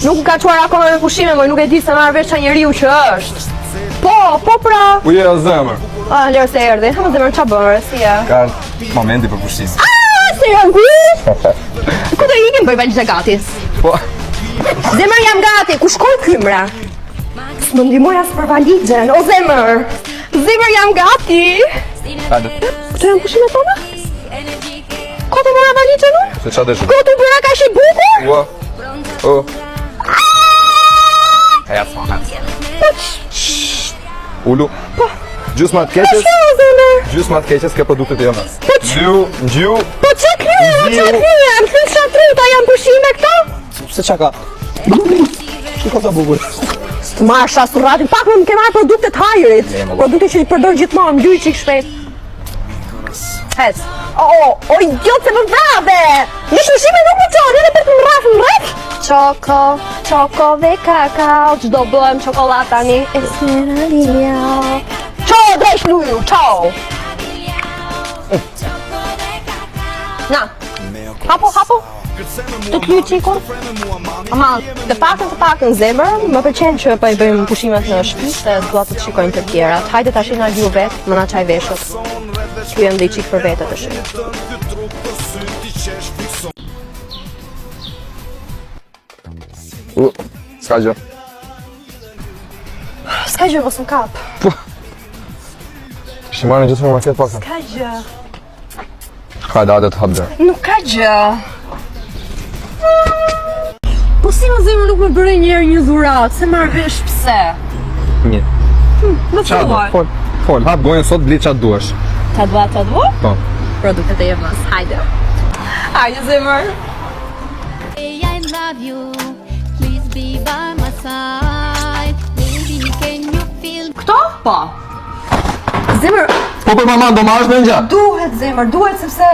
Nuk ka quar akoma me pushime, moj nuk e di se marrë vesh qa njeriu që është. Po pra. Ku je o zemër? Lërë se erdi, më zemër qa bërë, si e? Ka momenti për pushime. Se janë ku? Ku të ikim bëj valiza gati? Po. Zemër jam gati, ku shkoj kymra? Më ndihmoj as për valizën, o zemër. Zemër jam gati. Hajde. Këto janë pushimet tona? Ko të mora valizën unë? Se qa dëshëm? Ko të bëra ka shi bukur? Ua. O. Heja të fanë. Ullu. Gjusma të keqes. Gjusma të keqes ke produktet e jona. Gju. Po që kryem? Këtë shatruta janë pushime këto? Se qa ka? Shiko të bukur. Të marrë shasuratin, pak më ke marrë produktet hajrit. Produkte që i përdor gjithmonë, më gjyj qik shpejt. Hes. O idiot se më vrave! Në pushime nuk më qonë, edhe për të më rafë në rreth. Qoko dhe kakao, qdo bëhem qokolat tani. Esmeralda. Qo, drejsh luju, qo! Na, hapo. Të t'lyj qikon? Ama, të pakën zemër, më përqenë që pa i bëjmë pushimet në shtëpi, se dua të shikojnë të tjerat. Hajde tash na gju vetë, më na qaj veshët. Ky jam dhe i qikë për vetë të shumë. S'ka gjë. S'ka gjë, mos më kap. Po. Shimarë në gjithë më market pakën. S'ka gjë. Hajde, të hapë dhe. Nuk ka gjë. Po si më zemër nuk më bëre njerë një dhurat, se marrë vesh pse? Një. Më thuaj. Fol, hap gojën sot, bli qatë duash. Ta dua? Po. Produktet e jemës, hajde. Hajde zemër. I love you, please be by my side. Baby, can you feel? Këto? Po. Zemër, Po për mama, do marrësh me një? duhet zemër, duhet sepse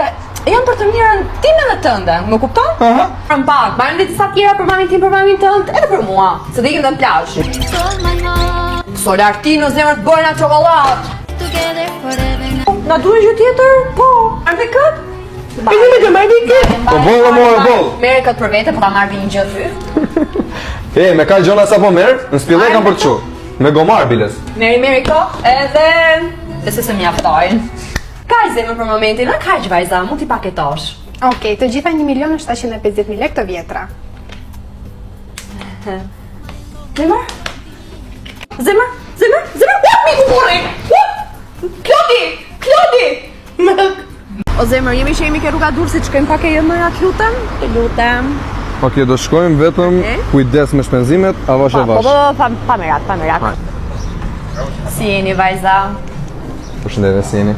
janë për të mirën time dhe tënde, më kupton? Për më pak, marrën dhe disa tjera për mamin tim, për mamin tënd, edhe për mua, se dhe ikim dhe në plazh. Hold my heart Solartino zemër të bojna çokollat. together forever now. Na duhet gjë tjetër? Po. Marrë dhe këtë? Po bollë, more, bollë. Merë këtë për vete, po ta marrë një gjë ty. Me ka gjona sa po merë, në spillë kam për të qu. Me gomar, biles. Meri këto, edhe... Bese se mjaftojnë. Kaj zemër për momentin, a kaj vajza, mund t'i paketosh. Okej, të gjitha 1.750.000 lekë të vjetra. Zemër? What mi ku burri? Klodi! O zemër, jemi që jemi ke rruga dur si që kemi pak e jemëra të lutem. Ok, do shkojmë vetëm kujdes me shpenzimet, avash e vash. Pa merat. Si jeni vajza? Përshëndetje, si jeni?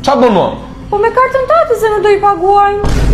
Qa bën mo? Po me kartën tatë zemër do i paguajnë.